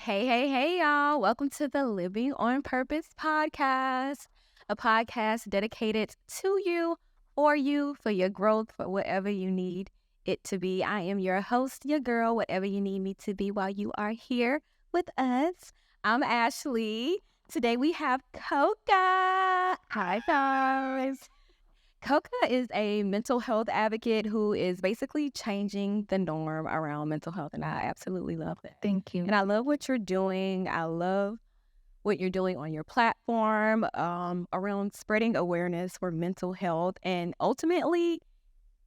Hey, y'all. Welcome to the Living on Purpose podcast, a podcast dedicated to you, for your growth, for whatever you need it to be. I am your host, your girl, whatever you need me to be while you are here with us. I'm Ashley. Today we have Koca. Hi, guys. Koca is a mental health advocate who is basically changing the norm around mental health, and I absolutely love that. Thank you. And I love what you're doing. I love what you're doing on your platform around spreading awareness for mental health and ultimately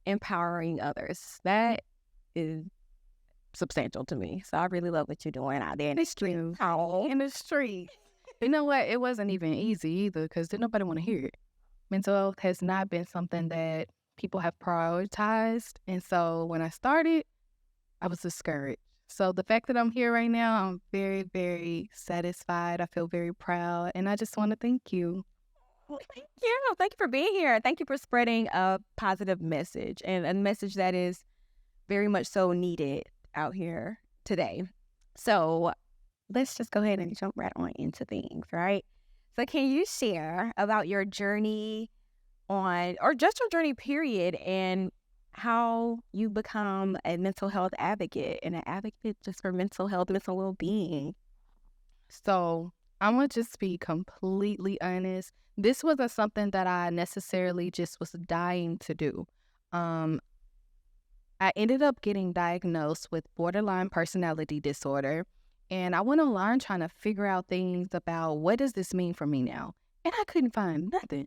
empowering others. That is substantial to me. So I really love what you're doing out there in the street. Oh, in the street. You know what? It wasn't even easy either because didn't nobody want to hear it. Mental health has not been something that people have prioritized. And so when I started, I was discouraged. So the fact that I'm here right now, I'm very, very satisfied. I feel very proud. And I just want to thank you. Well, thank you. Thank you for being here. Thank you for spreading a positive message and a message that is very much so needed out here today. So let's just go ahead and jump right on into things, right? So can you share about your journey or just your journey period, and how you become a mental health advocate and an advocate just for mental health, mental well-being? So I'm going to just be completely honest. This wasn't something that I necessarily just was dying to do. I ended up getting diagnosed with borderline personality disorder, and I went online trying to figure out things about what does this mean for me now. And I couldn't find nothing.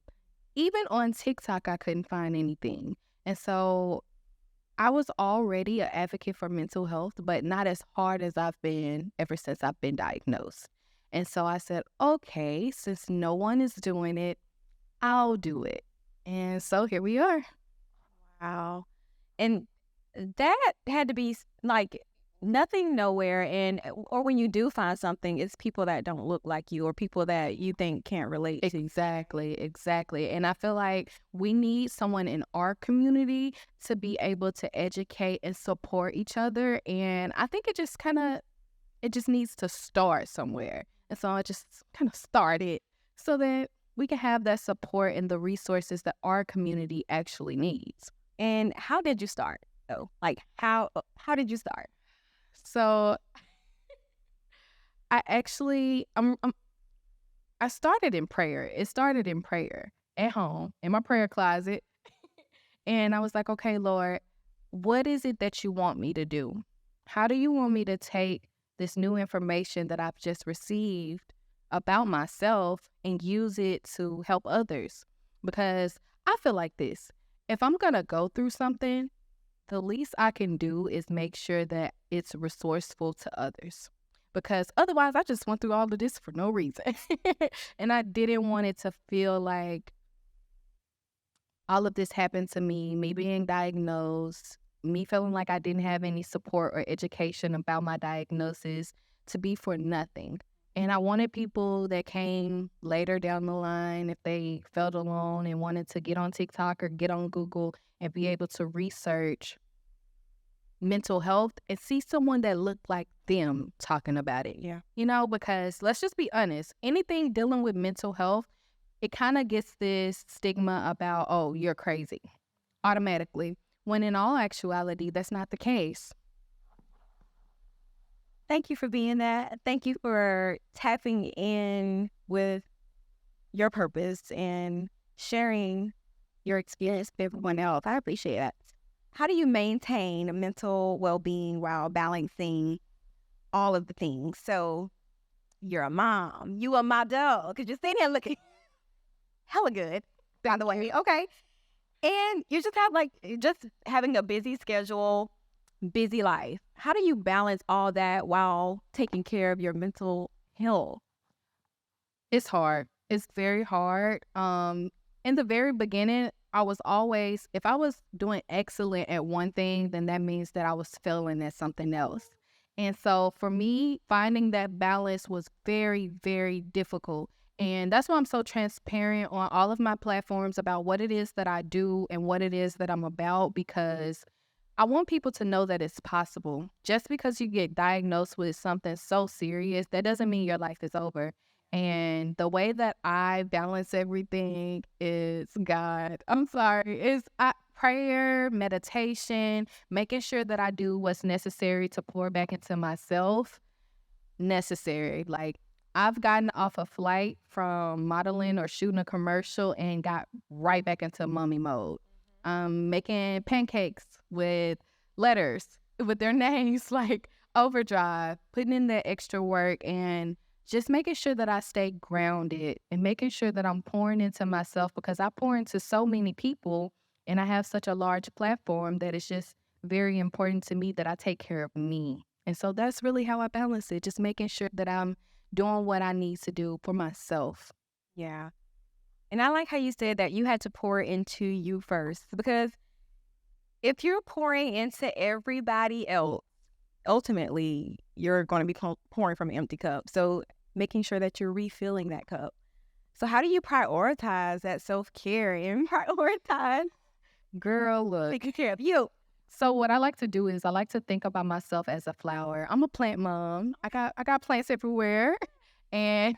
Even on TikTok, I couldn't find anything. And so I was already an advocate for mental health, but not as hard as I've been ever since I've been diagnosed. And so I said, okay, since no one is doing it, I'll do it. And so here we are. Wow. And that had to be like nothing nowhere, and or when you do find something, it's people that don't look like you or people that you think can't relate to. Exactly. And I feel like we need someone in our community to be able to educate and support each other. And I think it just needs to start somewhere. And so I just kind of started so that we can have that support and the resources that our community actually needs. And how did you start though? Like how did you start? So I actually I started in prayer. It started in prayer at home in my prayer closet. And I was like, okay, Lord, what is it that you want me to do? How do you want me to take this new information that I've just received about myself and use it to help others? Because I feel like this. If I'm going to go through something, the least I can do is make sure that it's resourceful to others. Because otherwise, I just went through all of this for no reason. And I didn't want it to feel like all of this happened to me being diagnosed, me feeling like I didn't have any support or education about my diagnosis to be for nothing. And I wanted people that came later down the line, if they felt alone and wanted to get on TikTok or get on Google and be able to research mental health and see someone that looked like them talking about it. Yeah. Because let's just be honest, anything dealing with mental health, it kind of gets this stigma about, oh, you're crazy automatically, when in all actuality, that's not the case. Thank you for being that. Thank you for tapping in with your purpose and sharing your experience with everyone else. I appreciate that. How do you maintain mental well-being while balancing all of the things? So you're a mom, you a model, because you're sitting here looking hella good, by the way. Okay. And you just having a busy schedule, busy life. How do you balance all that while taking care of your mental health? It's hard. It's very hard. In the very beginning, I was always, if I was doing excellent at one thing, then that means that I was failing at something else. And so for me, finding that balance was very, very difficult. And that's why I'm so transparent on all of my platforms about what it is that I do and what it is that I'm about, because I want people to know that it's possible. Just because you get diagnosed with something so serious, that doesn't mean your life is over. And the way that I balance everything is God. I'm sorry. Prayer, meditation, making sure that I do what's necessary to pour back into myself. Necessary. Like, I've gotten off a flight from modeling or shooting a commercial and got right back into mommy mode. Making pancakes with letters with their names, like overdrive, putting in that extra work and just making sure that I stay grounded and making sure that I'm pouring into myself, because I pour into so many people and I have such a large platform that it's just very important to me that I take care of me. And so that's really how I balance it, just making sure that I'm doing what I need to do for myself. Yeah. And I like how you said that you had to pour into you first, because if you're pouring into everybody else, ultimately you're going to be pouring from an empty cup. So making sure that you're refilling that cup. So how do you prioritize that self-care and prioritize Girl, look. taking care of you? So what I like to do is I like to think about myself as a flower. I'm a plant mom. I got plants everywhere. And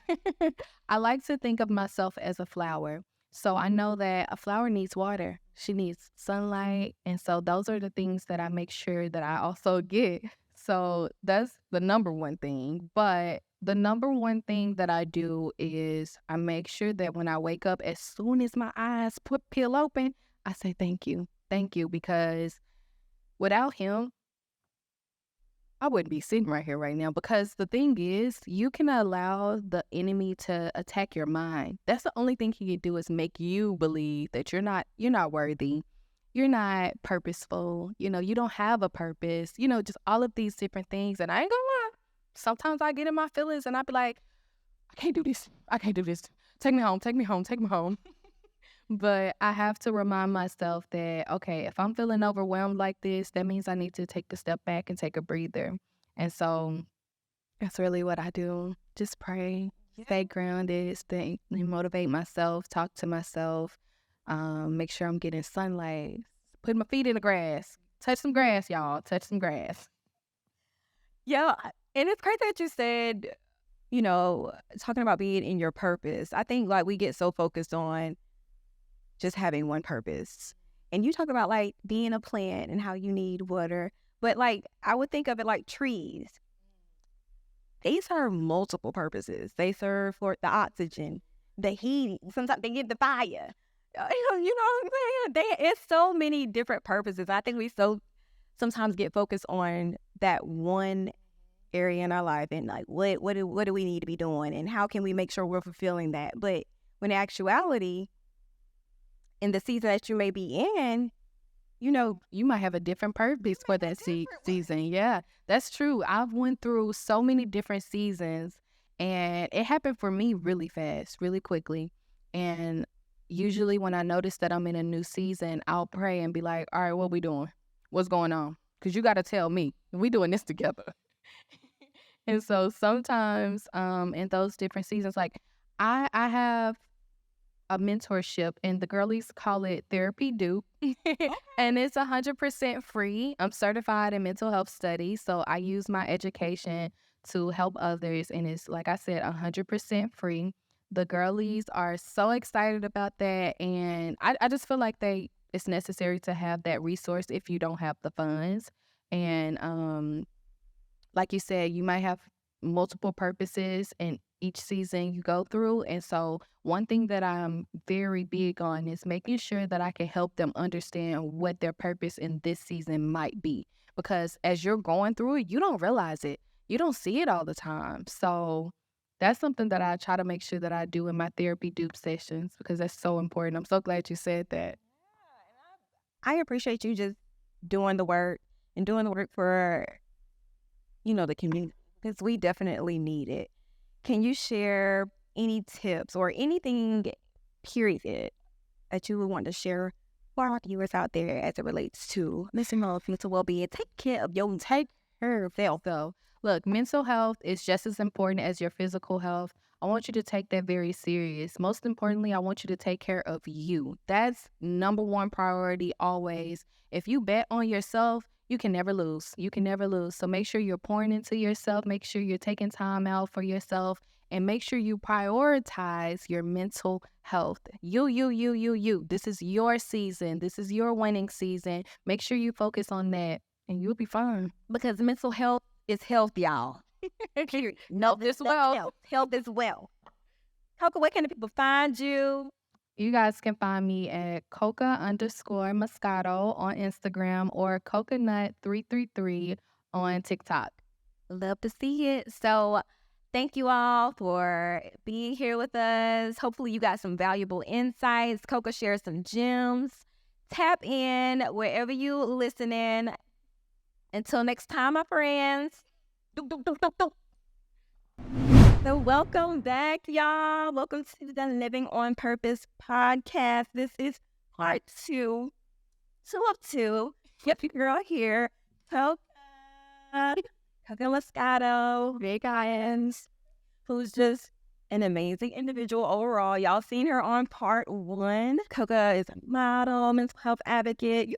I like to think of myself as a flower. So I know that a flower needs water. She needs sunlight. And so those are the things that I make sure that I also get. So that's the number one thing. But the number one thing that I do is I make sure that when I wake up, as soon as my eyes peel open, I say thank you. Thank you, because without him, I wouldn't be sitting right here right now, because the thing is, you can allow the enemy to attack your mind. That's the only thing he can do, is make you believe that you're not worthy. You're not purposeful. You don't have a purpose, just all of these different things. And I ain't gonna lie, sometimes I get in my feelings and I be like, I can't do this. I can't do this. Take me home, take me home, take me home. But I have to remind myself that, okay, if I'm feeling overwhelmed like this, that means I need to take a step back and take a breather. And so that's really what I do. Just pray, stay grounded, stay and motivate myself, talk to myself, make sure I'm getting sunlight, put my feet in the grass, touch some grass, y'all, touch some grass. Yeah. And it's crazy that you said, talking about being in your purpose. I think like we get so focused on just having one purpose. And you talk about like being a plant and how you need water. But like I would think of it like trees. They serve multiple purposes. They serve for the oxygen, the heat. Sometimes they give the fire. You know what I'm saying? It's so many different purposes. I think we sometimes get focused on that one area in our life and like what do we need to be doing and how can we make sure we're fulfilling that. But when in actuality, in the season that you may be in, you might have a different purpose for that season. Yeah, that's true. I've went through so many different seasons, and it happened for me really fast, really quickly. And usually when I notice that I'm in a new season, I'll pray and be like, all right, what we doing? What's going on? Because you got to tell me. We doing this together. And so sometimes in those different seasons, like I have a mentorship, and the girlies call it Therapy Dupe. And it's 100% free. I'm certified in mental health studies, so I use my education to help others, and it's, like I said, 100% free. The girlies are so excited about that, and I just feel like it's necessary to have that resource if you don't have the funds. And like you said, you might have multiple purposes in each season you go through. And so one thing that I'm very big on is making sure that I can help them understand what their purpose in this season might be. Because as you're going through it, you don't realize it. You don't see it all the time. So that's something that I try to make sure that I do in my therapy dupe sessions, because that's so important. I'm so glad you said that. I appreciate you just doing the work and doing the work for, the community, because we definitely need it. Can you share any tips or anything, period, that you would want to share for our viewers out there as it relates to mental health, mental well-being? Take care of yourself. Look, mental health is just as important as your physical health. I want you to take that very serious. Most importantly, I want you to take care of you. That's number one priority always. If you bet on yourself, you can never lose. You can never lose. So make sure you're pouring into yourself. Make sure you're taking time out for yourself, and make sure you prioritize your mental health. You. This is your season. This is your winning season. Make sure you focus on that, and you'll be fine. Because mental health is health, y'all. Period. No, Health is wealth. Health is wealth. Koca, where can the people find you? You guys can find me at Koca_Moscato on Instagram, or Coconut333 on TikTok. Love to see it. So thank you all for being here with us. Hopefully you got some valuable insights. Koca shares some gems. Tap in wherever you listening. Until next time, my friends. So welcome back, y'all. Welcome to the Living on Purpose podcast. This is part 2 of 2. Yep, your girl here, Koca Moscato, big Ians, who's just an amazing individual overall. Y'all seen her on part 1. Koca is a model, mental health advocate. You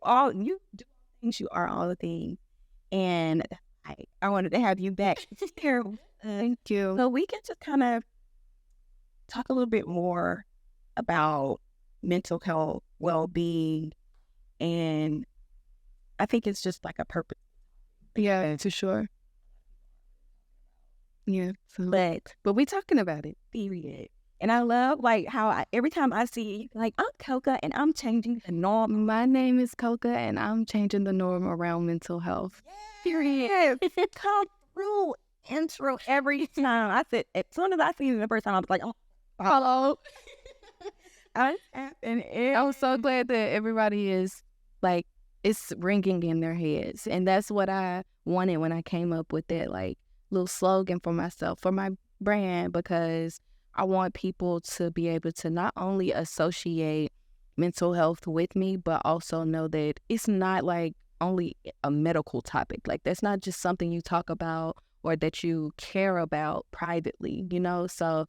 do things. You are all the things. And I wanted to have you back here. Thank you. So we can just kind of talk a little bit more about mental health, well-being, and I think it's just like a purpose. Yeah, for sure. Yeah, but we talking about it. Period. And I love like how every time I see like I'm Koca and I'm changing the norm. My name is Koca and I'm changing the norm around mental health. Period. Come through intro every time. I said, as soon as I see you the first time, I was like, oh, hello. And I'm so glad that everybody is like, it's ringing in their heads. And that's what I wanted when I came up with that like little slogan for myself, for my brand, because I want people to be able to not only associate mental health with me, but also know that it's not like only a medical topic. Like that's not just something you talk about or that you care about privately, you know? So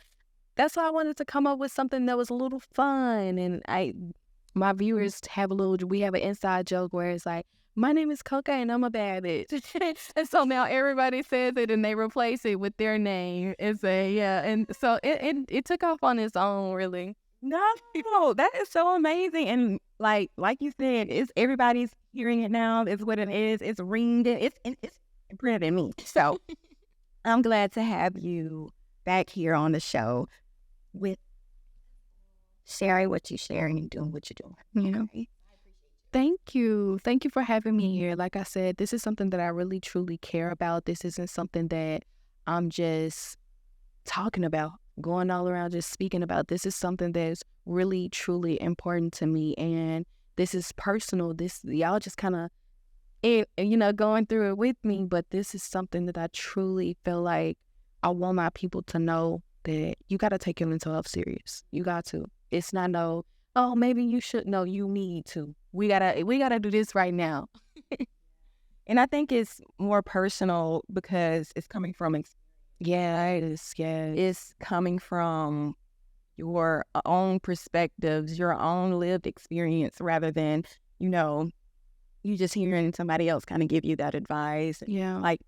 that's why I wanted to come up with something that was a little fun. And my viewers we have an inside joke where it's like, my name is Koca and I'm a bad bitch. And so now everybody says it and they replace it with their name and say, yeah. And so it took off on its own, really. No, that is so amazing. And like you said, it's everybody's hearing it now. It's what it is. It's ringed. It's printed in me. So I'm glad to have you back here on the show with sharing what you're sharing and doing what you're doing. You know? Thank you. Thank you for having me here. Like I said, this is something that I really, truly care about. This isn't something that I'm just talking about, going all around just speaking about. This is something that's really, truly important to me. And this is personal. Y'all just kind of, going through it with me. But this is something that I truly feel like I want my people to know that you got to take your mental health serious. You got to. It's not oh, maybe you should. No, you need to. We gotta do this right now. And I think it's more personal because it's coming from yeah, it is. Yeah, it's coming from your own perspectives, your own lived experience, rather than you just hearing somebody else kind of give you that advice. Yeah, like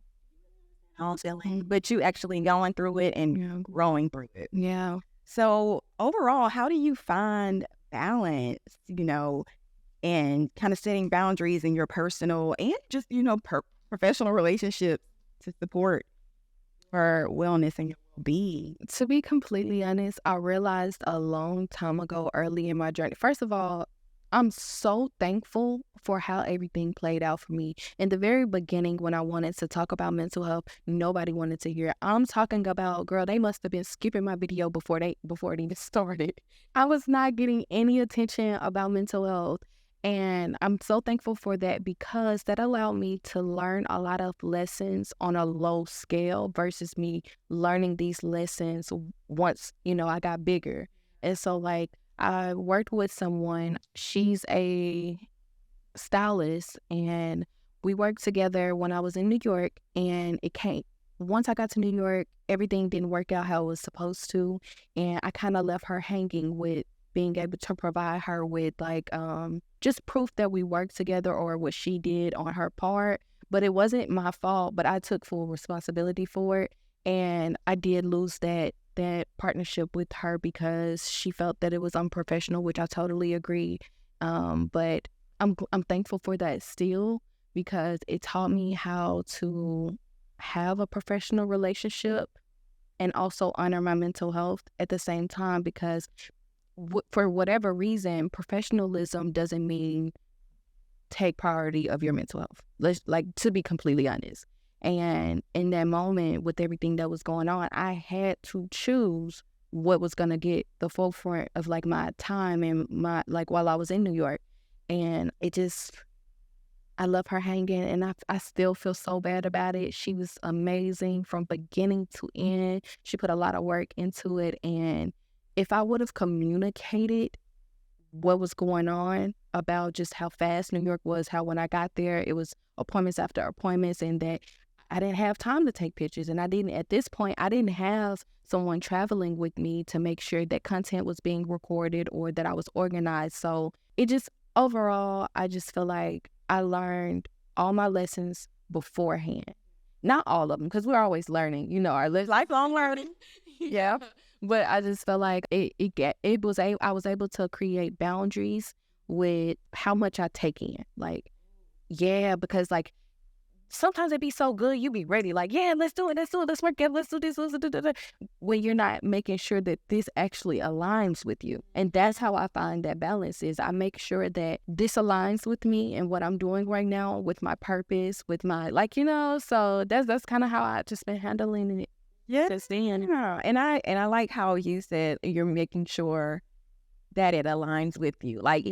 but you actually going through it and growing through it. Yeah. So overall, how do you find balance, and kind of setting boundaries in your personal and just, professional relationships to support your wellness and your well-being? To be completely honest, I realized a long time ago, early in my journey. First of all, I'm so thankful for how everything played out for me. In the very beginning, when I wanted to talk about mental health, nobody wanted to hear it. I'm talking about, girl, they must have been skipping my video before it even started. I was not getting any attention about mental health. And I'm so thankful for that, because that allowed me to learn a lot of lessons on a low scale versus me learning these lessons once, I got bigger. And so like, I worked with someone, she's a stylist, and we worked together when I was in New York, and once I got to New York, everything didn't work out how it was supposed to. And I kind of left her hanging with being able to provide her with like just proof that we worked together or what she did on her part. But it wasn't my fault, but I took full responsibility for it. And I did lose that partnership with her because she felt that it was unprofessional, which I totally agree. But I'm thankful for that still, because it taught me how to have a professional relationship and also honor my mental health at the same time, because for whatever reason, professionalism doesn't mean take priority of your mental health. Let's, like, to be completely honest. And in that moment, with everything that was going on, I had to choose what was going to get the forefront of like my time and my, like, while I was in New York. And it just, I love her hanging, and I still feel so bad about it. She was amazing from beginning to end. She put a lot of work into it. And if I would have communicated what was going on about just how fast New York was, how when I got there, it was appointments after appointments, and that I didn't have time to take pictures. And at this point, I didn't have someone traveling with me to make sure that content was being recorded or that I was organized. So it just, overall, I just feel like I learned all my lessons beforehand. Not all of them, because we're always learning, our lifelong learning. Yeah. But I just felt like I was able to create boundaries with how much I take in. Like, yeah, because like sometimes it'd be so good, you be ready, like, yeah, let's do it, let's work it, let's do this, when you're not making sure that this actually aligns with you. And that's how I find that balance is. I make sure that this aligns with me and what I'm doing right now, with my purpose, with my, like, so that's kind of how I just been handling it. Yeah. Just then. Yeah. And I like how you said you're making sure that it aligns with you. Like,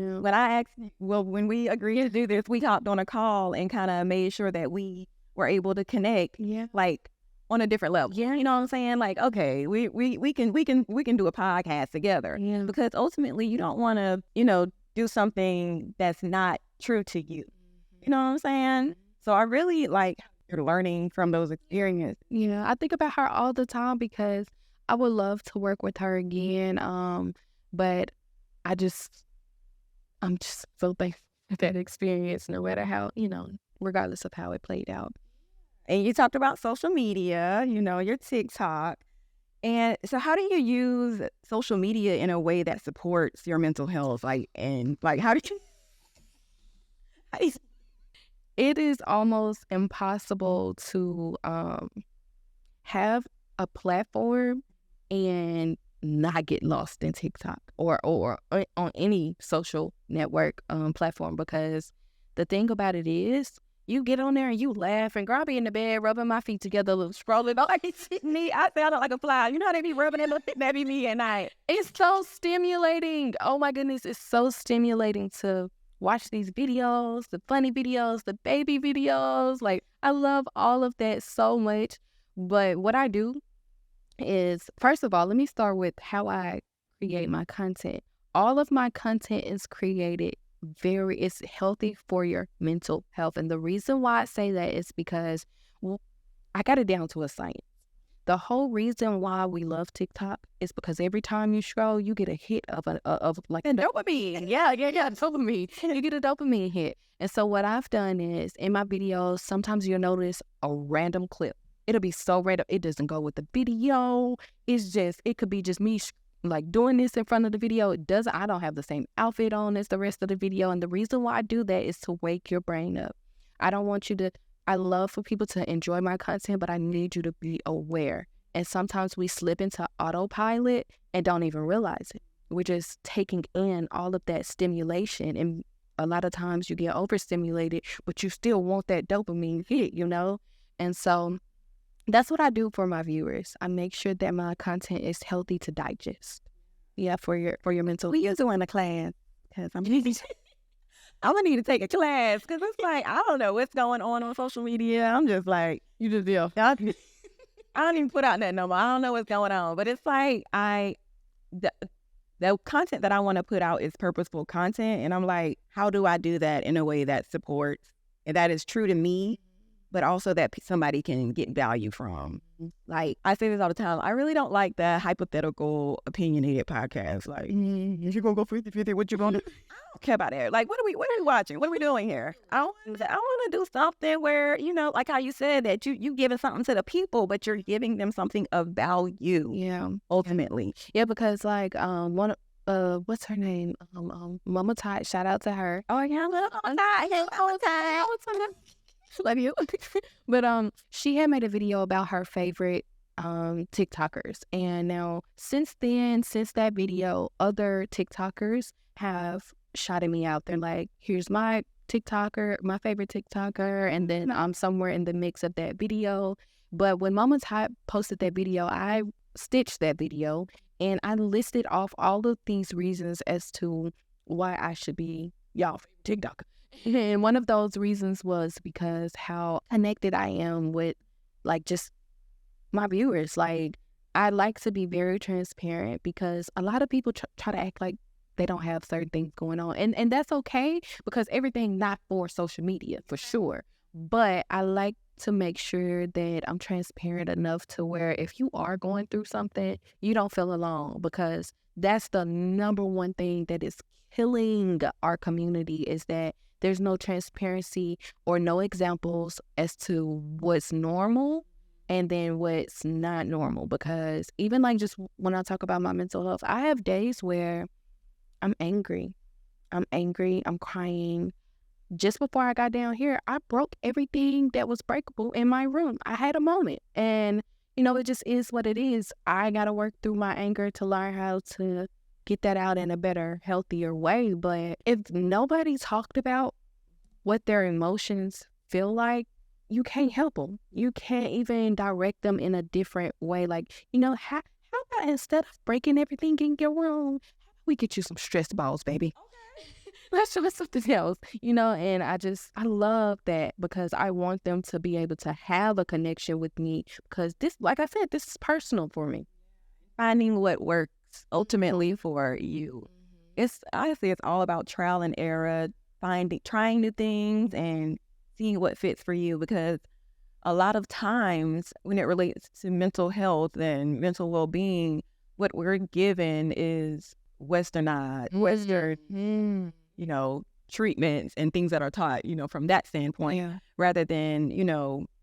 when we agreed to do this, we hopped on a call and kind of made sure that we were able to connect, like, on a different level. Yeah. You know what I'm saying? Like, okay, we can do a podcast together. Yeah. Because ultimately you don't want to, do something that's not true to you. You know what I'm saying? So I really like you're learning from those experiences. Yeah, I think about her all the time because I would love to work with her again. But I'm just so thankful for that experience, no matter how, regardless of how it played out. And you talked about social media, your TikTok. And so how do you use social media in a way that supports your mental health? How do you It is almost impossible to have a platform and not get lost in TikTok or on any social network platform, because the thing about it is you get on there and you laugh, and girl, I be in the bed rubbing my feet together, scrolling. I sound like a fly. You know how they be rubbing that be me at night. It's so stimulating. Oh my goodness, it's so stimulating to watch these videos, the funny videos, the baby videos. Like, I love all of that so much. But what I do is, first of all, let me start with how I create my content. All of my content is created it's healthy for your mental health. And the reason why I say that is because I got it down to a science. The whole reason why we love TikTok is because every time you scroll, you get a hit of dopamine. Yeah, dopamine. You get a dopamine hit. And so what I've done is, in my videos, sometimes you'll notice a random clip. It'll be so random. It doesn't go with the video. It could be just me like doing this in front of the video. I don't have the same outfit on as the rest of the video. And the reason why I do that is to wake your brain up. I love for people to enjoy my content, but I need you to be aware. And sometimes we slip into autopilot and don't even realize it. We're just taking in all of that stimulation. And a lot of times you get overstimulated, but you still want that dopamine hit, And so that's what I do for my viewers. I make sure that my content is healthy to digest. Yeah, for your mental. We are doing a class because I'm gonna need to take a class because it's like I don't know what's going on social media. I'm just like, You just deal. I don't even put out that number. I don't know what's going on, but it's like the content that I want to put out is purposeful content, and I'm like, how do I do that in a way that supports and that is true to me, but also that somebody can get value from. Like, I say this all the time. I really don't like the hypothetical, opinionated podcast. Like, if you're going to go 50-50, what you going to do? I don't care about that. Like, what are we watching? What are we doing here? I want to do something where, like how you said that you giving something to the people, but you're giving them something of value. Yeah. Ultimately. Yeah, because like one what's her name? Mama Ty, shout out to her. Oh yeah, Mama Ty. Love you. But she had made a video about her favorite TikTokers. And now since that video, other TikTokers have shouted me out. They're like, here's my TikToker, my favorite TikToker, and then I'm somewhere in the mix of that video. But when Mama Ty posted that video, I stitched that video and I listed off all of these reasons as to why I should be y'all favorite TikToker. And one of those reasons was because how connected I am with like just my viewers. Like, I like to be very transparent because a lot of people try to act like they don't have certain things going on. And that's okay because everything not for social media for sure. But I like to make sure that I'm transparent enough to where if you are going through something, you don't feel alone, because that's the number one thing that is killing our community, is that there's no transparency or no examples as to what's normal and then what's not normal. Because even like just when I talk about my mental health, I have days where I'm angry, I'm crying. Just before I got down here, I broke everything that was breakable in my room. I had a moment, and it just is what it is. I got to work through my anger to learn how to get that out in a better, healthier way. But if nobody talked about what their emotions feel like, you can't help them. You can't even direct them in a different way. Like, how about instead of breaking everything in your room, we get you some stress balls, baby. Let's try something else, and I love that because I want them to be able to have a connection with me, because this, like I said, this is personal for me. Finding what works ultimately for you. Honestly, it's all about trial and error, trying new things and seeing what fits for you, because a lot of times when it relates to mental health and mental well-being, what we're given is westernized, Western, treatments and things that are taught, from that standpoint, rather than,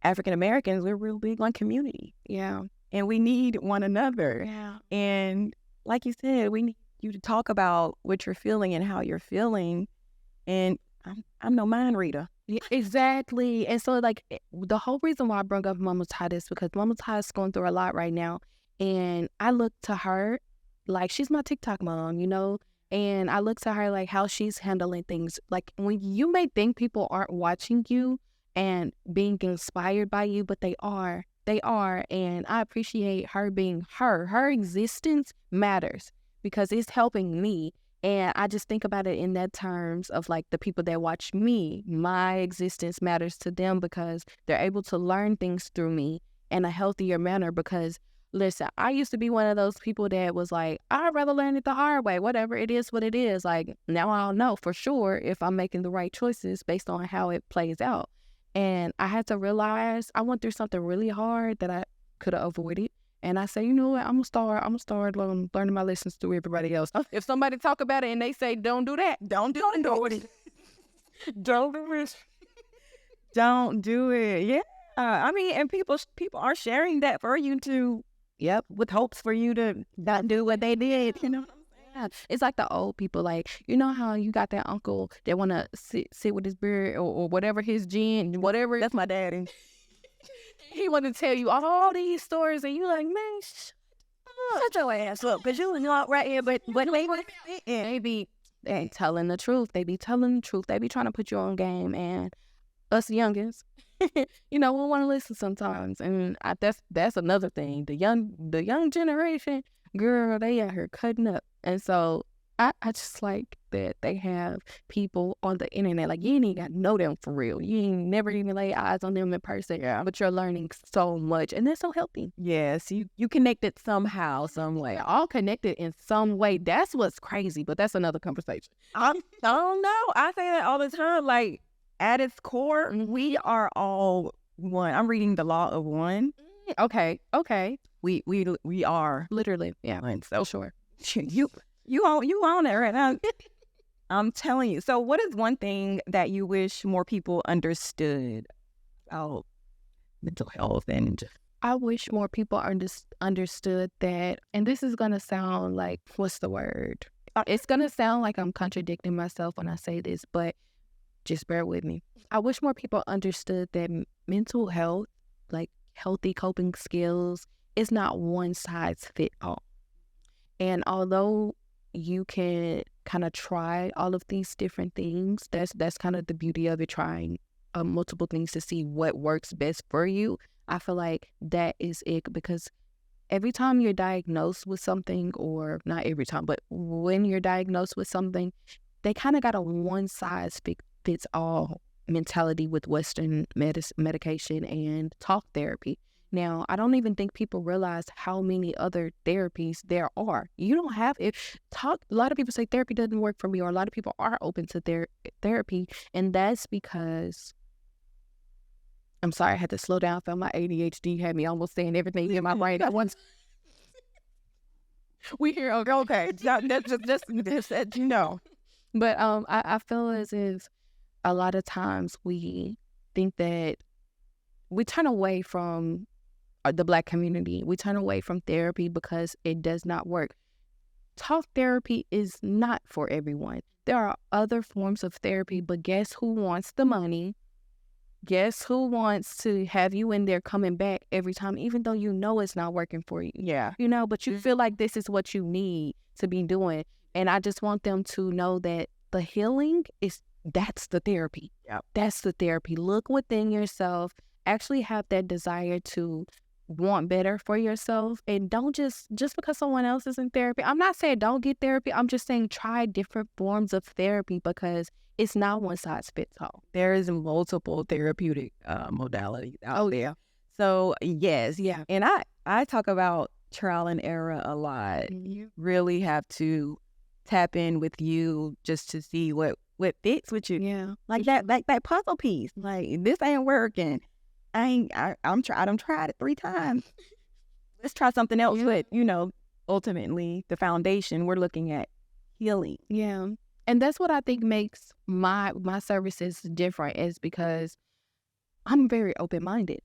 African Americans, we're real big on community. Yeah. And we need one another. Yeah. And like you said, we need you to talk about what you're feeling and how you're feeling. And I'm no mind reader. Yeah, exactly. And so like the whole reason why I brought up Mama Ty is because Mama Ty is going through a lot right now. And I look to her like she's my TikTok mom, and I look to her like how she's handling things. Like, when you may think people aren't watching you and being inspired by you, but they are. And I appreciate her being her. Her existence matters because it's helping me. And I just think about it in that terms of like the people that watch me. My existence matters to them because they're able to learn things through me in a healthier manner. Because listen, I used to be one of those people that was like, I'd rather learn it the hard way. Whatever it is, what it is. Like, now I'll know for sure if I'm making the right choices based on how it plays out. And I had to realize I went through something really hard that I could have avoided. And I say, you know what? I'm gonna start learning my lessons through everybody else. If somebody talk about it and they say, don't do that, don't do it. Don't do it. Don't do it. Yeah. I mean, and people are sharing that for you to, with hopes for you to not do what they did, Yeah. It's like the old people, like, you know how you got that uncle that want to sit with his beard or whatever, his gin, whatever. That's my daddy. He want to tell you all these stories and you like, man, shut your ass up, because you not right here, but they be telling the truth. They be telling the truth. They be trying to put you on game, and us youngins, we want to listen sometimes. And that's another thing. The young generation, girl, they out here cutting up. And so I just like that they have people on the internet. Like, you ain't even got to know them for real. You ain't never even lay eyes on them in person. Yeah. But you're learning so much. And that's so healthy. Yes. You connected somehow, some way. All connected in some way. That's what's crazy. But that's another conversation. I don't know. I say that all the time. Like, at its core, we are all one. I'm reading The Law of One. Okay. We are Literally. Yeah. one. So Sure. you own it right now. I'm telling you. So what is one thing that you wish more people understood about mental health and I wish more people understood that, and this is going to sound like, what's the word? It's going to sound like I'm contradicting myself when I say this, but just bear with me. I wish more people understood that mental health, like healthy coping skills, is not one size fit all. And although you can kind of try all of these different things, that's kind of the beauty of it, trying multiple things to see what works best for you. I feel like that is it, because every time you're diagnosed with something, or not every time, but when you're diagnosed with something, they kind of got a one size fits all mentality with Western medication and talk therapy. Now, I don't even think people realize how many other therapies there are. You don't have a lot of people say therapy doesn't work for me, or a lot of people are open to therapy, and that's because, I'm sorry, I had to slow down. I felt my ADHD had me almost saying everything in my brain at once. We hear, okay. That's just no. But I feel as if a lot of times we think that we turn away from the Black community. We turn away from therapy because it does not work. Talk therapy is not for everyone. There are other forms of therapy, but guess who wants the money? Guess who wants to have you in there coming back every time, even though you know it's not working for you? Yeah. But you feel like this is what you need to be doing. And I just want them to know that the healing that's the therapy. Yep. That's the therapy. Look within yourself, actually have that desire to want better for yourself, and don't just because someone else is in therapy. I'm not saying don't get therapy. I'm just saying try different forms of therapy, because it's not one size fits all. There is multiple therapeutic modalities out there. So yes, Yeah. and I talk about trial and error a lot. You really have to tap in with you just to see what fits with you. Yeah. Like that puzzle piece. Like, this ain't working. I done tried it 3 times. Let's try something else. Yeah. But ultimately the foundation, we're looking at healing. Yeah. And that's what I think makes my services different, is because I'm very open-minded.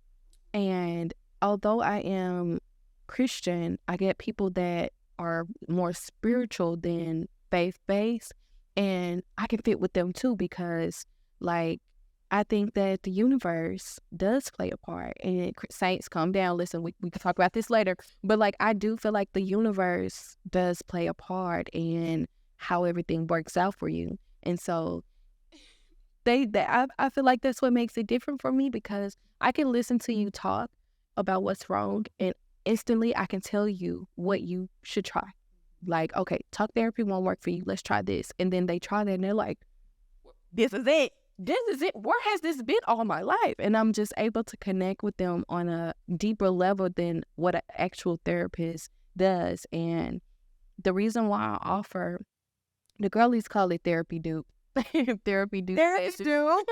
And although I am Christian, I get people that are more spiritual than faith-based, and I can fit with them too, because, like, I think that the universe does play a part. And saints, calm down. Listen, we can talk about this later. But, like, I do feel like the universe does play a part in how everything works out for you. And so I feel like that's what makes it different for me, because I can listen to you talk about what's wrong, and instantly I can tell you what you should try. Like, okay, talk therapy won't work for you. Let's try this. And then they try that and they're like, This is it. Where has this been all my life? And I'm just able to connect with them on a deeper level than what an actual therapist does. And the reason why I offer, the girlies call it therapy dupe. Therapy dupe. Therapists do.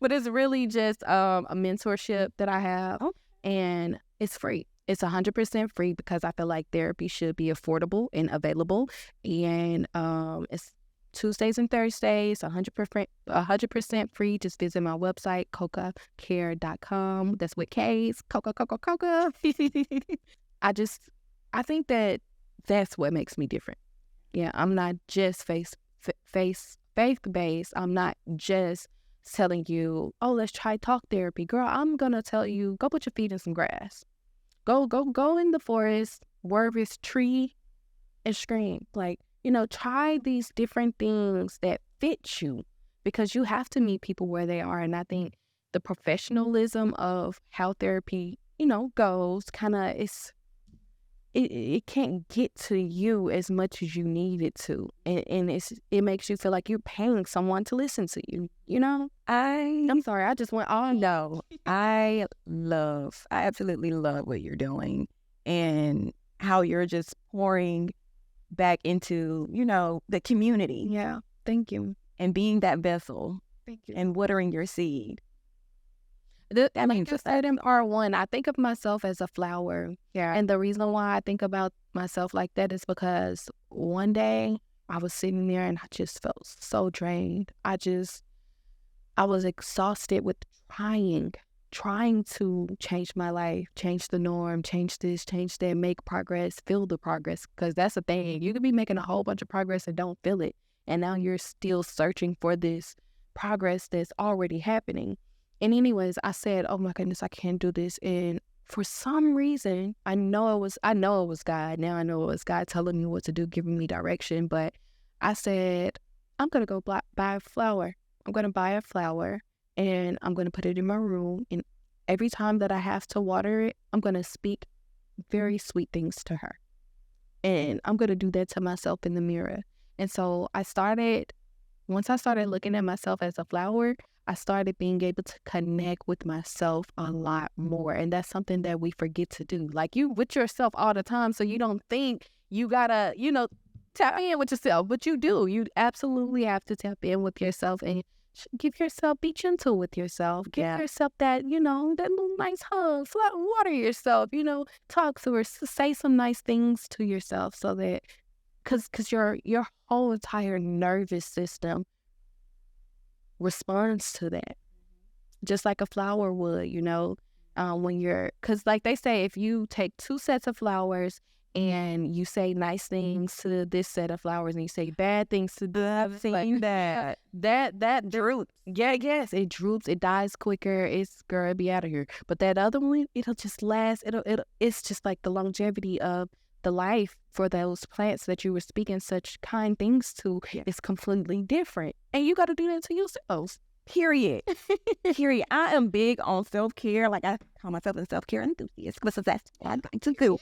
But it's really just a mentorship that I have. Oh. And it's free. It's 100% free, because I feel like therapy should be affordable and available. And it's Tuesdays and Thursdays, 100% free. Just visit my website, cocacare.com. That's with K's. Coca. I think that that's what makes me different. Yeah, I'm not just faith-based. I'm not just telling you, oh, let's try talk therapy. Girl, I'm going to tell you, go put your feet in some grass. Go in the forest, wherever it's tree, and scream. Like, try these different things that fit you, because you have to meet people where they are. And I think the professionalism of how therapy, goes, kind of, it can't get to you as much as you need it to. And it makes you feel like you're paying someone to listen to you, I'm sorry, I just went on. No, I absolutely love what you're doing, and how you're just pouring back into, the community. Yeah, thank you. And being that vessel. Thank you. And watering your seed. That Like means you said in part one, I think of myself as a flower. yeah. And the reason why I think about myself like that is because one day I was sitting there and I just felt so drained. I was exhausted with trying to change my life, change the norm, change this, change that, make progress, feel the progress. Because that's the thing. You could be making a whole bunch of progress and don't feel it. And now you're still searching for this progress that's already happening. And anyways, I said, oh my goodness, I can't do this. And for some reason, I know it was God. Now I know it was God telling me what to do, giving me direction. But I said, I'm going to go buy a flower. I'm going to buy a flower and I'm going to put it in my room. And every time that I have to water it, I'm going to speak very sweet things to her. And I'm going to do that to myself in the mirror. And so once I started looking at myself as a flower, I started being able to connect with myself a lot more. And that's something that we forget to do. Like you with yourself all the time. So you don't think you gotta, tap in with yourself, but you do. You absolutely have to tap in with yourself and be gentle with yourself. Give yourself that, that little nice hug. Water yourself, talk to her, say some nice things to yourself so that, because your whole entire nervous system responds to that, just like a flower would, because like they say, if you take two sets of flowers and you say nice things to this set of flowers and you say bad things to I've seen that. that droops. Yes, it droops, it dies quicker. It'll be out of here. But that other one, it'll just last. It's just like the longevity of the life for those plants that you were speaking such kind things to is completely different. And you got to do that to yourselves. Period. Period. I am big on self-care. Like I call myself a self-care enthusiast because that's what I like to do.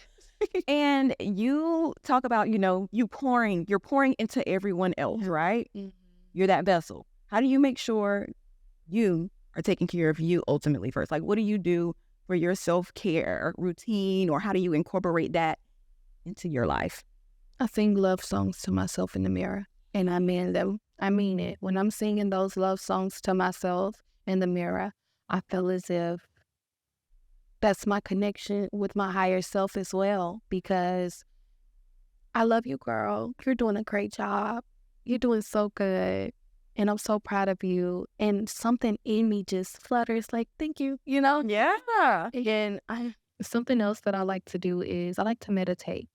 And you talk about, you're pouring into everyone else, right? Mm-hmm. You're that vessel. How do you make sure you are taking care of you ultimately first? Like, what do you do for your self-care routine, or how do you incorporate that into your life? I sing love songs to myself in the mirror, and I mean them. I mean it. When I'm singing those love songs to myself in the mirror, I feel as if that's my connection with my higher self as well, because I love you, girl. You're doing a great job. You're doing so good. And I'm so proud of you. And something in me just flutters like, thank you, Yeah. And something else that I like to do is I like to meditate.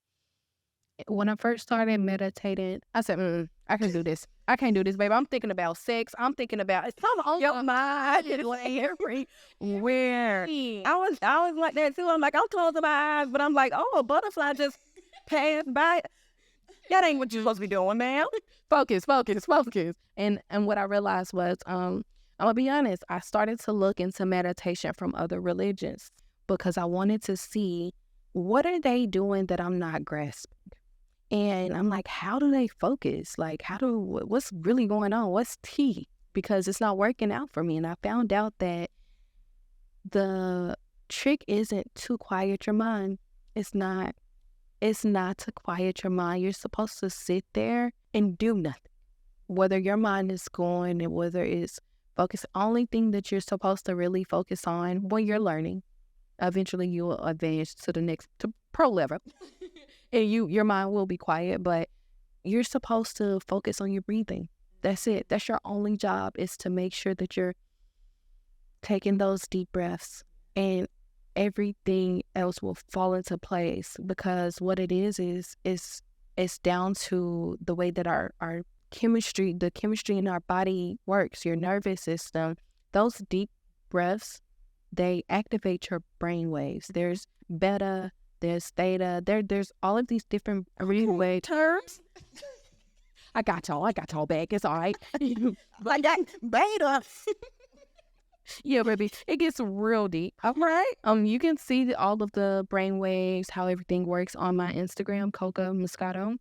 When I first started meditating, I said, I can do this. I can't do this, baby. I'm thinking about sex. I'm thinking about it's on your mind. Where I was like that too. I'm like, I'm closing my eyes, but I'm like, oh, a butterfly just passed by. That ain't what you're supposed to be doing, ma'am. Focus. And what I realized was, I'm gonna be honest, I started to look into meditation from other religions because I wanted to see what are they doing that I'm not grasping. And I'm like, how do they focus? Like, what's really going on? What's tea? Because it's not working out for me. And I found out that the trick isn't to quiet your mind. It's not to quiet your mind. You're supposed to sit there and do nothing. Whether your mind is going and whether it's focused, only thing that you're supposed to really focus on when you're learning. Eventually you will advance to pro level. And your mind will be quiet, but you're supposed to focus on your breathing. That's it. That's your only job, is to make sure that you're taking those deep breaths, and everything else will fall into place. Because what it is it's down to the way that our chemistry, the chemistry in our body works, your nervous system. Those deep breaths, they activate your brain waves. There's beta, there's theta, there's all of these different way terms. I got y'all back. It's all right. Like that beta. Yeah, baby. It gets real deep. All right. You can see all of the brain waves, how everything works on my Instagram, Koca Moscato.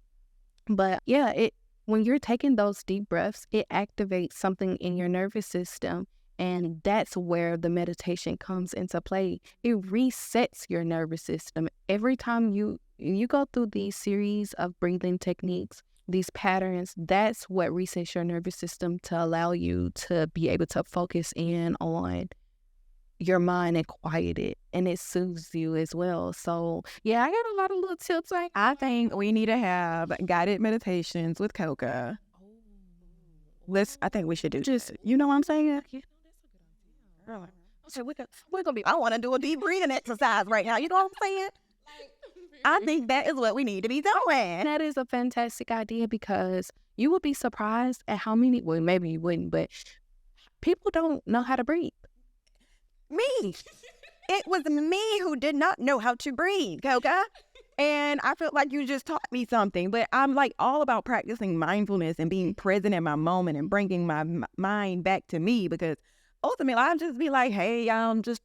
But yeah, when you're taking those deep breaths, it activates something in your nervous system. And that's where the meditation comes into play. It resets your nervous system. Every time you go through these series of breathing techniques, these patterns, that's what resets your nervous system to allow you to be able to focus in on your mind and quiet it, and it soothes you as well. So yeah, I got a lot of little tips. I think we need to have guided meditations with Koca. I think we should do just, you know what I'm saying? Girl, so we're gonna be. I want to do a deep breathing exercise right now. You know what I'm saying? I think that is what we need to be doing. That is a fantastic idea, because you would be surprised at how many, well, maybe you wouldn't, but people don't know how to breathe. Me. It was me who did not know how to breathe, Koca. And I felt like you just taught me something. But I'm like all about practicing mindfulness and being present in my moment and bringing my mind back to me, because ultimately I'll just be like, hey, I just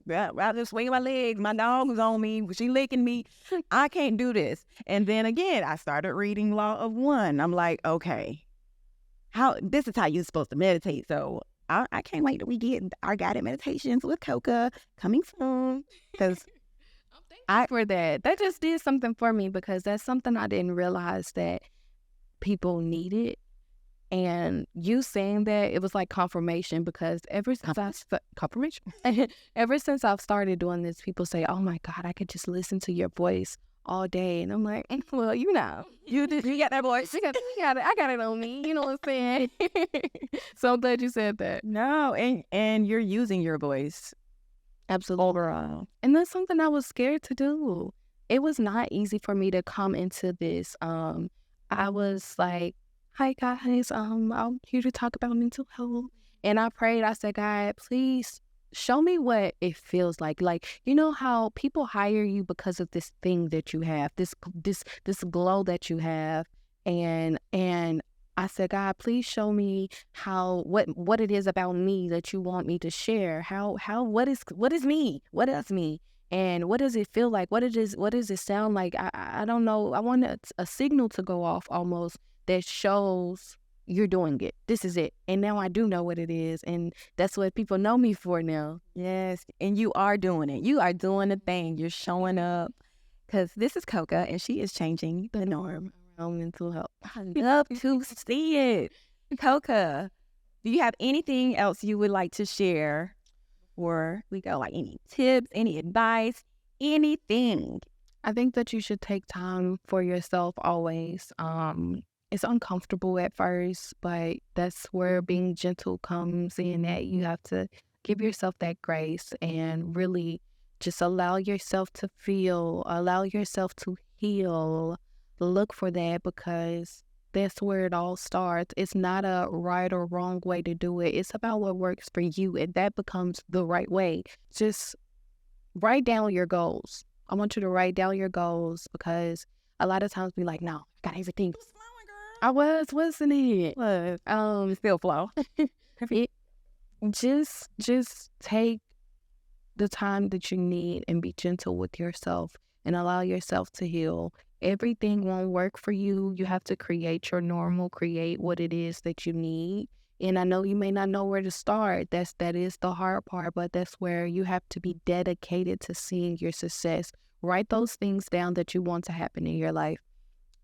swing my legs. My dog is on me. She licking me. I can't do this. And then again, I started reading Law of One. I'm like, okay, this is how you're supposed to meditate. So I can't wait till we get our guided meditations with Koca coming soon, because for that just did something for me, because that's something I didn't realize that people needed. And you saying that, it was like confirmation, because ever since ever since I've started doing this, people say, oh my God, I could just listen to your voice all day. And I'm like, well, you got that voice. I got it on me. You know what I'm saying? So I'm glad you said that. No, and you're using your voice. Absolutely. Overall. And that's something I was scared to do. It was not easy for me to come into this. I was like, hi guys, I'm here to talk about mental health. And I prayed, I said, God, please show me what it feels like. Like, you know how people hire you because of this thing that you have, this glow that you have. And I said, God, please show me what it is about me that you want me to share. What is me? What is me? And what does it feel like? What does it sound like? I don't know. I want a signal to go off almost that shows you're doing it. This is it. And now I do know what it is. And that's what people know me for now. Yes. And you are doing it. You are doing the thing. You're showing up. Because this is Koca, and she is changing the norm around mental health. I love to see it. Koca, do you have anything else you would like to share before we go? Like any tips, any advice, anything? I think that you should take time for yourself always. It's uncomfortable at first, but that's where being gentle comes in, that you have to give yourself that grace and really just allow yourself to feel, allow yourself to heal. Look for that, because that's where it all starts. It's not a right or wrong way to do it. It's about what works for you, and that becomes the right way. Just write down your goals. I want you to write down your goals, because a lot of times we like, no, I got everything. I wasn't it? Still flow. Just take the time that you need and be gentle with yourself and allow yourself to heal. Everything won't work for you. You have to create your normal, create what it is that you need. And I know you may not know where to start. That is the hard part, but that's where you have to be dedicated to seeing your success. Write those things down that you want to happen in your life.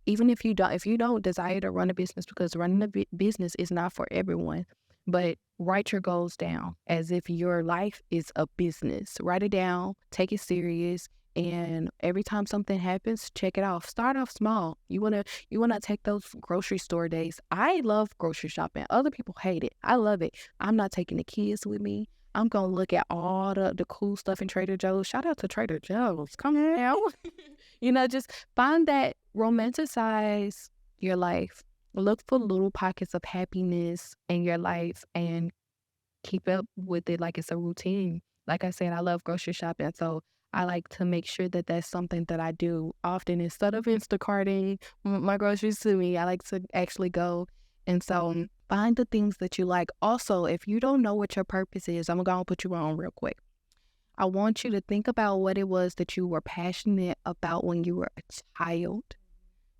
Even if you don't desire to run a business, because running a business is not for everyone, but write your goals down as if your life is a business. Write it down, take it serious, and every time something happens, check it off. Start off small. You wanna take those grocery store days. I love grocery shopping. Other people hate it. I love it. I'm not taking the kids with me. I'm gonna look at all the cool stuff in Trader Joe's. Shout out to Trader Joe's. Come on now. Just find that, romanticize your life. Look for little pockets of happiness in your life and keep up with it like it's a routine. Like I said, I love grocery shopping, so I like to make sure that that's something that I do often. Instead of Instacarting my groceries to me, I like to actually go. And so find the things that you like. Also, if you don't know what your purpose is, I'm going to put you on real quick. I want you to think about what it was that you were passionate about when you were a child.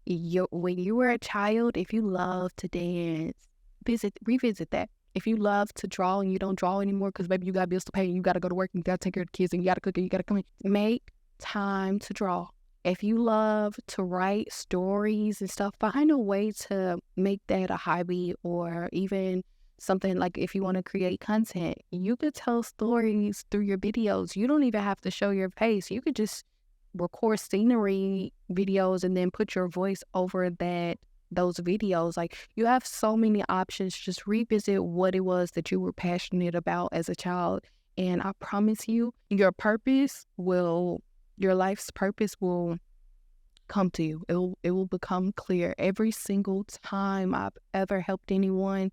When you were a child, if you love to dance, revisit that. If you love to draw and you don't draw anymore because maybe you got bills to pay and you got to go to work and you got to take care of the kids and you got to cook and you got to clean, make time to draw. If you love to write stories and stuff, find a way to make that a hobby, or even something like if you want to create content, you could tell stories through your videos. You don't even have to show your face. You could just record scenery videos and then put your voice over those videos. Like, you have so many options. Just revisit what it was that you were passionate about as a child. And I promise you, your life's purpose will come to you. It will become clear. Every single time I've ever helped anyone,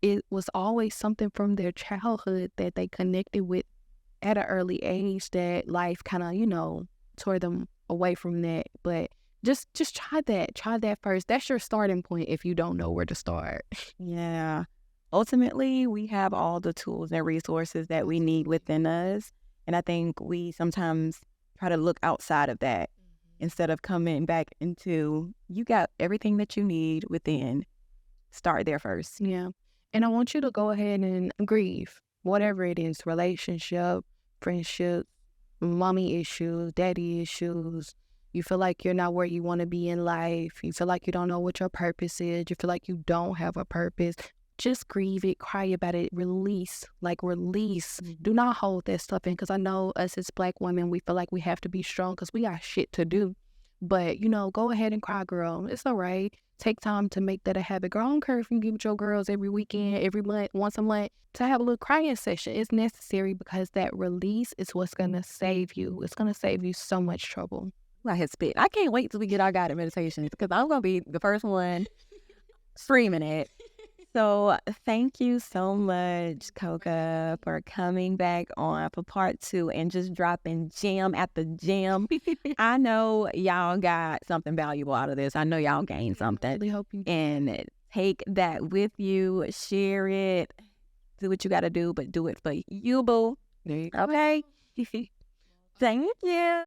it was always something from their childhood that they connected with at an early age that life kind of, tore them away from that. But just try that. Try that first. That's your starting point if you don't know where to start. Yeah. Ultimately, we have all the tools and resources that we need within us. And I think we sometimes try to look outside of that instead of coming back into, you got everything that you need within. Start there first. Yeah. And I want you to go ahead and grieve, whatever it is, relationship, friendship, mommy issues, daddy issues. You feel like you're not where you want to be in life. You feel like you don't know what your purpose is. You feel like you don't have a purpose. Just grieve it, cry about it, release. Do not hold that stuff in, because I know us as Black women, we feel like we have to be strong because we got shit to do. But, go ahead and cry, girl. It's all right. Take time to make that a habit. Girl, I don't care if you give it your girls every weekend, every month, once a month, to have a little crying session. It's necessary, because that release is what's going to save you. It's going to save you so much trouble. I had spit. I can't wait till we get our guided meditations, because I'm going to be the first one streaming it. So thank you so much, Koca, for coming back on for part 2 and just dropping gem at the gem. I know y'all got something valuable out of this. I know y'all gained something. I really hope you do. And take that with you, share it, do what you got to do, but do it for you, boo. There you go. Okay? Thank you.